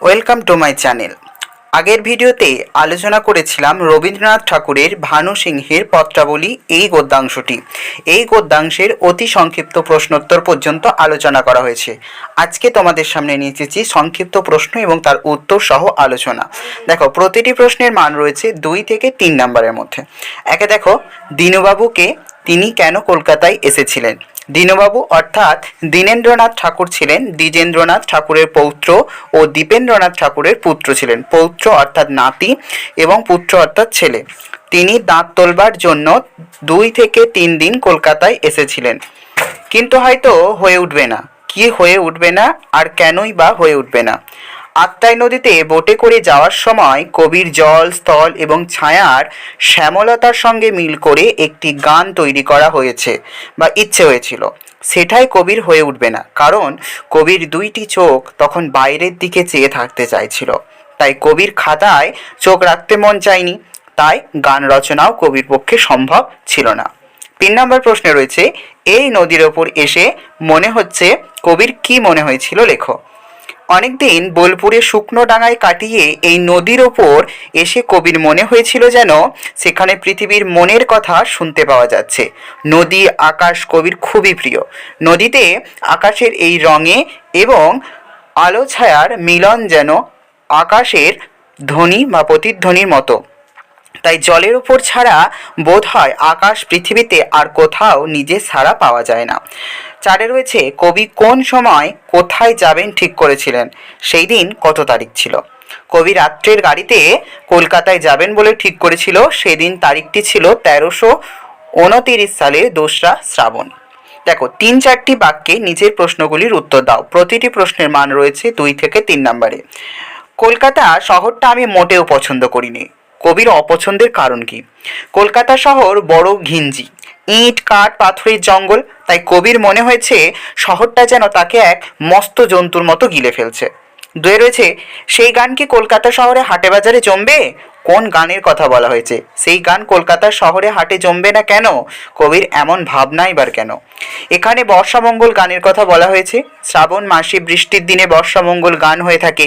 Welcome to my channel. আগের ভিডিওতে আলোচনা করেছিলাম রবীন্দ্রনাথ ঠাকুরের ভানু সিংহের পত্রাবলী এই গদ্যাংশটি। এই গদ্যাংশের অতি সংক্ষিপ্ত প্রশ্নোত্তর পর্যন্ত আলোচনা করা হয়েছে। আজকে তোমাদের সামনে নিয়ে এসেছি সংক্ষিপ্ত প্রশ্ন এবং তার উত্তর সহ আলোচনা। দেখো, প্রতিটি প্রশ্নের মান রয়েছে 2 থেকে 3 নম্বরের মধ্যে। একে দেখো, দীনবাবুকে তিনি কেন কলকাতায় এসেছিলেন? দীনবাবু অর্থাৎ দীনেন্দ্রনাথ ঠাকুর ছিলেন দ্বিজেন্দ্রনাথ ঠাকুরের পৌত্র ও দীপেন্দ্রনাথ ঠাকুরের পুত্র ছিলেন। পৌত্র অর্থাৎ নাতি এবং পুত্র অর্থাৎ ছেলে। তিনি দাঁত তোলবার জন্য 2 থেকে 3 দিন কলকাতায় এসেছিলেন, কিন্তু হয়তো হয়ে উঠবে না। কি হয়ে উঠবে না আর কেনই বা হয়ে উঠবে না? আত্রাই নদীতে বোটে করে যাওয়ার সময় কবির জল, স্থল এবং ছায়ার শ্যামলতার সঙ্গে মিল করে একটি গান তৈরি করা হয়েছে বা ইচ্ছে হয়েছিল। সেটাই কবির হয়ে উঠবে না, কারণ কবির 2টি চোখ তখন বাইরের দিকে চেয়ে থাকতে চাইছিল। তাই কবির খাতায় চোখ রাখতে মন চায়নি, তাই গান রচনাও কবির পক্ষে সম্ভব ছিল না। 3 নম্বর প্রশ্নে রয়েছে, এই নদীর ওপর এসে মনে হচ্ছে কবির কি মনে হয়েছিল, লেখো। অনেকদিন বোলপুরে শুকনো ডাঙায় কাটিয়ে এই নদীর ওপর এসে কবির মনে হয়েছিল যেন সেখানে পৃথিবীর মনের কথা শুনতে পাওয়া যাচ্ছে। নদী আকাশ কবির খুবই প্রিয়। নদীতে আকাশের এই রঙে এবং আলো ছায়ার মিলন যেন আকাশের ধ্বনি বা প্রতিধ্বনির মতো। তাই জলের উপর ছাড়া বোধ হয় আকাশ পৃথিবীতে আর কোথাও নিজের ছাড়া পাওয়া যায় না। 4 রয়েছে, কবি কোন সময় কোথায় যাবেন ঠিক করেছিলেন? সেই দিন কত তারিখ ছিল? কবি রাত্রের গাড়িতে কলকাতায় যাবেন বলে ঠিক করেছিল। সেদিন তারিখটি ছিল 1329 সালের 2রা শ্রাবণ। দেখো, 3-4টি বাক্যে নিজের প্রশ্নগুলির উত্তর দাও। প্রতিটি প্রশ্নের মান রয়েছে 2 থেকে 3 নম্বরে। কলকাতা শহরটা আমি মোটেও পছন্দ করিনি। কবির অপছন্দের কারণ কি? কলকাতা শহর বড় ঘিঞ্জি, ইট কাঠ পাথরের জঙ্গল। তাই কবির মনে হয়েছে শহরটা যেন তাকে এক মস্ত জন্তুর মতো গিলে ফেলছে। 2 রয়েছে, সেই গান কি কলকাতা শহরে হাটে বাজারে জমবে? কোন গানের কথা বলা হয়েছে? সেই গান কলকাতার শহরে হাটে জমবে না কেন? কবির এমন ভাবনা এবার কেন? এখানে বর্ষামঙ্গল গানের কথা বলা হয়েছে। শ্রাবণ মাসে বৃষ্টির দিনে বর্ষামঙ্গল গান হয়ে থাকে।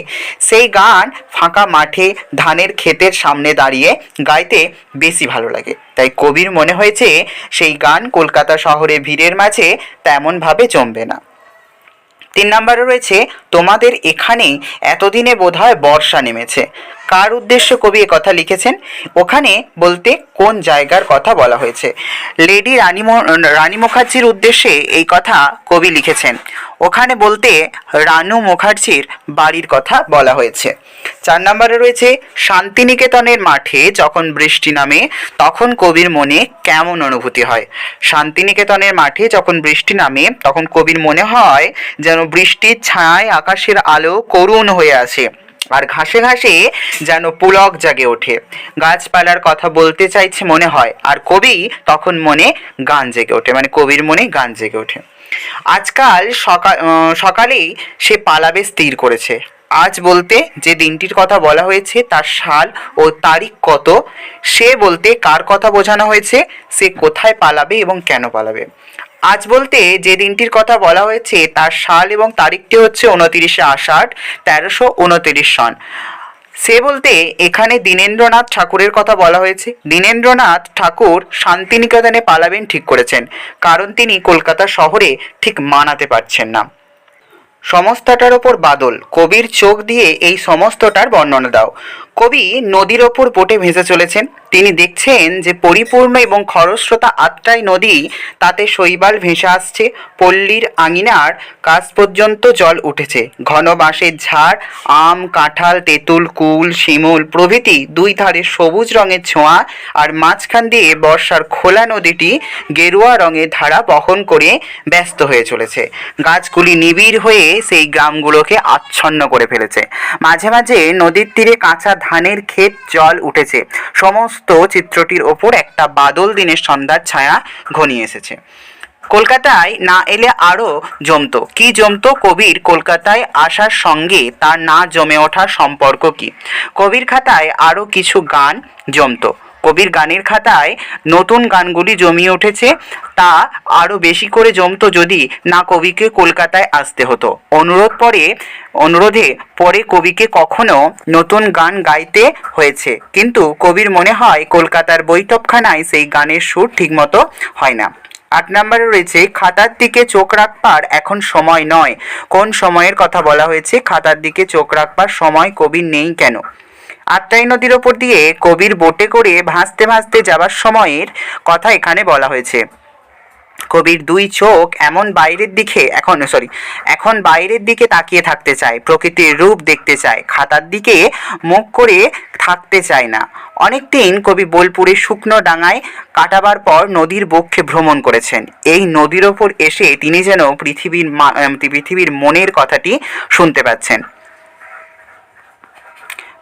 সেই গান ফাঁকা মাঠে ধানের ক্ষেতের সামনে দাঁড়িয়ে গাইতে বেশি ভালো লাগে। তাই কবির মনে হয়েছে সেই গান কলকাতা শহরে ভিড়ের মাঝে তেমনভাবে জমবে না। 3 নম্বরে রয়েছে, তোমাদের এখানে এতদিনে বোধহয় বর্ষা নেমেছে। কার উদ্দেশ্যে কবি কথা লিখেছেন? ওখানে বলতে কোন জায়গার কথা বলা হয়েছে? লেডি রানী মুখার্জির উদ্দেশ্যে এই কথা কবি লিখেছেন। ওখানে বলতে রানু মুখার্জির বাড়ির কথা বলা হয়েছে। 4 নম্বরে রয়েছে, শান্তিনিকেতনের মাঠে যখন বৃষ্টি নামে তখন কবির মনে কেমন অনুভূতি হয়? শান্তিনিকেতনের মাঠে যখন বৃষ্টি নামে তখন কবির মনে হয় যেন বৃষ্টির ছায়ায় আকাশের আলো করুণ হয়ে আসে আর ঘাসে ঘাসে যেন পুলক জাগে ওঠে। গাছপালার কথা বলতে চাইছে মনে হয়, আর কবি তখন মনে গান জেগে ওঠে, মানে কবির মনে গান জেগে ওঠে। আজকাল সকালেই সে পালাবে স্থির করেছে। আজ বলতে যে দিনটির কথা বলা হয়েছে তার সাল ও তারিখ কত? সে বলতে কার কথা বোঝানো হয়েছে? সে কোথায় পালাবে এবং কেন পালাবে? আজ বলতে যে দিনটির কথা বলা হয়েছে তার সাল এবং তারিখটি হচ্ছে 29শে আষাঢ় 1329 সন। সে বলতে এখানে দীনেন্দ্রনাথ ঠাকুরের কথা বলা হয়েছে। দীনেন্দ্রনাথ ঠাকুর শান্তিনিকেতনে পালাবেন ঠিক করেছেন, কারণ তিনি কলকাতা শহরে ঠিক মানাতে পারছেন না। সমস্তটার ওপর বাদল, কবির চোখ দিয়ে এই সমস্তটার বর্ণনা দাও। কবি নদীর ওপর বোটে ভেসে চলেছেন। তিনি দেখছেন যে পরিপূর্ণ এবং খরস্রোতা আত্রাই নদী, তাতে শৈবাল ভেসে আসছে। পল্লীর আঙিনার কাছ পর্যন্ত জল উঠেছে। ঘন বাঁশের ঝাড়, আম, কাঁঠাল, তেঁতুল, কুল, শিমুল প্রভৃতি 2 ধারে সবুজ রঙের ছোঁয়া, আর মাঝখান দিয়ে বর্ষার খোলা নদীটি গেরুয়া রঙের ধারা বহন করে ব্যস্ত হয়ে চলেছে। গাছগুলি নিবিড় হয়ে সেই গ্রামগুলোকে আচ্ছন্ন করে ফেলেছে। মাঝে মাঝে নদীর তীরে কাঁচা ধানের ক্ষেত জল উঠেছে। সমস্ত চিত্রটির ওপর একটা বাদল দিনের সন্ধ্যার ছায়া ঘনিয়ে এসেছে। কলকাতায় না এলে আরও জমতো। কি জমতো? কবির কলকাতায় আসার সঙ্গে তার না জমে ওঠার সম্পর্ক কি? কবির খাতায় আরও কিছু গান জমতো। কবির গানের খাতায় নতুন গানগুলি জমিয়ে উঠেছে, তা আরও বেশি করে জমতো যদি না কবিকে কলকাতায় আসতে হতো। অনুরোধে পরে কবিকে কখনো নতুন গান গাইতে হয়েছে, কিন্তু কবির মনে হয় কলকাতার বৈঠকখানায় সেই গানের সুর ঠিকমতো হয় না। 8 নম্বরে রয়েছে খাতার দিকে চোখ রাখবার এখন সময় নয়। কোন সময়ের কথা বলা হয়েছে? খাতার দিকে চোখ রাখবার সময় কবির নেই কেন? আত্রাই নদীর ওপর দিয়ে কবির বোটে করে ভাসতে ভাসতে যাবার সময়ের কথা এখানে বলা হয়েছে। কবির দুই চোখ এখন বাইরের দিকে তাকিয়ে থাকতে চায়, প্রকৃতির রূপ দেখতে চায়, খাতার দিকে মুখ করে থাকতে চায় না। অনেকদিন কবি বোলপুরের শুকনো ডাঙায় কাটাবার পর নদীর বক্ষে ভ্রমণ করেছেন। এই নদীর ওপর এসে তিনি যেন পৃথিবীর মনের কথাটি শুনতে পাচ্ছেন।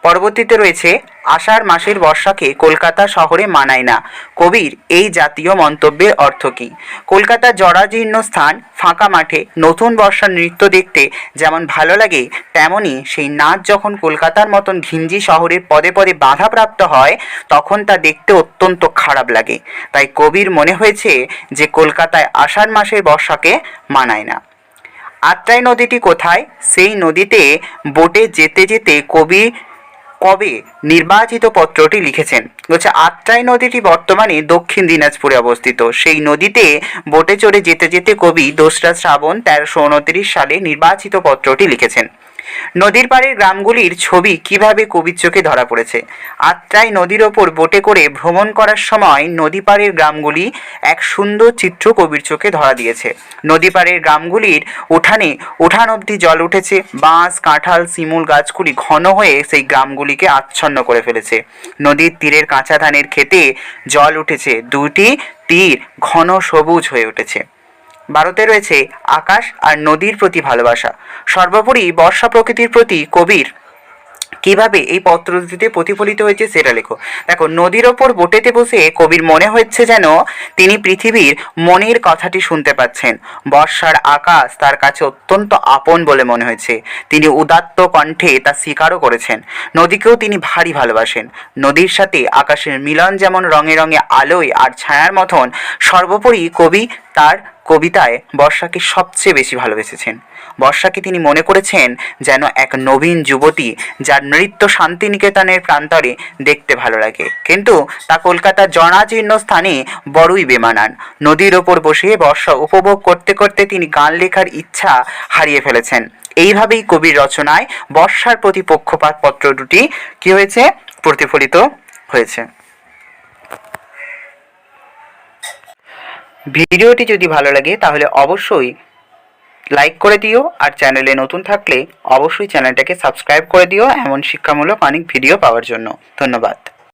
পরবর্তীতে রয়েছে আষাঢ় মাসের বর্ষাকে কলকাতা শহরে মানায় না। কবির এই জাতীয় মন্তব্যের অর্থ কী? কলকাতার জরাজীর্ণ স্থান, ফাঁকা মাঠে নতুন বর্ষার নৃত্য দেখতে যেমন ভালো লাগে, তেমনি সেই নাচ যখন কলকাতার মতন ঘিঞ্জি শহরের পদে পদে বাধাপ্রাপ্ত হয়, তখন তা দেখতে অত্যন্ত খারাপ লাগে। তাই কবির মনে হয়েছে যে কলকাতায় আষাঢ় মাসের বর্ষাকে মানায় না। আত্রাই নদীটি কোথায়? সেই নদীতে বোটে যেতে যেতে কবি কবে নির্বাচিত পত্রটি লিখেছেন? বলছে আত্রাই নদীটি বর্তমানে দক্ষিণ দিনাজপুরে অবস্থিত। সেই নদীতে বোটে চড়ে যেতে যেতে কবি 2রা শ্রাবণ 1329 সালে নির্বাচিত পত্রটি লিখেছেন। নদীর পাড়ের গ্রামগুলির ছবি কিভাবে কবির চোখে ধরা পড়েছে? আত্রাই নদীর ওপর বোটে করে ভ্রমণ করার সময় নদী পাড়ের গ্রামগুলি এক সুন্দর চিত্র কবির চোখে ধরা দিয়েছে। নদী পাড়ের গ্রামগুলির উঠান অবধি জল উঠেছে। বাঁশ, কাঁঠাল, শিমুল গাছগুলি ঘন হয়ে সেই গ্রামগুলিকে আচ্ছন্ন করে ফেলেছে। নদীর তীরের কাঁচা ধানের ক্ষেতে জল উঠেছে, দুটি তীর ঘন সবুজ হয়ে উঠেছে। ভারতে রয়েছে আকাশ আর নদীর প্রতি ভালোবাসা। সর্বোপরি বর্ষা প্রকৃতির প্রতি কবির কিভাবে এই পত্রটিতে প্রতিফলিত হয়েছে সেটা লেখো। দেখো, নদীর ওপর বোটেতে বসে কবির মনে হচ্ছে যেন তিনি পৃথিবীর মনের কথাটি শুনতে পাচ্ছেন। বর্ষার আকাশ তার কাছে অত্যন্ত আপন বলে মনে হয়েছে। তিনি উদাত্ত কণ্ঠে তা স্বীকারও করেছেন। নদীকেও তিনি ভারী ভালোবাসেন। নদীর সাথে আকাশের মিলন যেমন রঙে রঙে আলোয় আর ছায়ার মতন, সর্বোপরি কবি তার কবিতায় বর্ষাকে সবচেয়ে বেশি ভালোবেসেছেন। বর্ষাকে তিনি মনে করেছেন যেন এক নবীন যুবতী, যার নৃত্য শান্তিনিকেতনের প্রান্তরে দেখতে ভালো লাগে, কিন্তু তা কলকাতার জরাজীর্ণ স্থানে বড়ই বেমানান। নদীর ওপর বসে বর্ষা উপভোগ করতে করতে তিনি গান লেখার ইচ্ছা হারিয়ে ফেলেছেন। এইভাবেই কবির রচনায় বর্ষার প্রতি পক্ষপাত পত্র দুটি কি হয়েছে? প্রতিফলিত হয়েছে। ভিডিওটি যদি ভালো লাগে তাহলে অবশ্যই লাইক করে দিও, আর চ্যানেলে নতুন থাকলে অবশ্যই চ্যানেলটাকে সাবস্ক্রাইব করে দিও এমন শিক্ষামূলক অনেক ভিডিও পাওয়ার জন্য। ধন্যবাদ।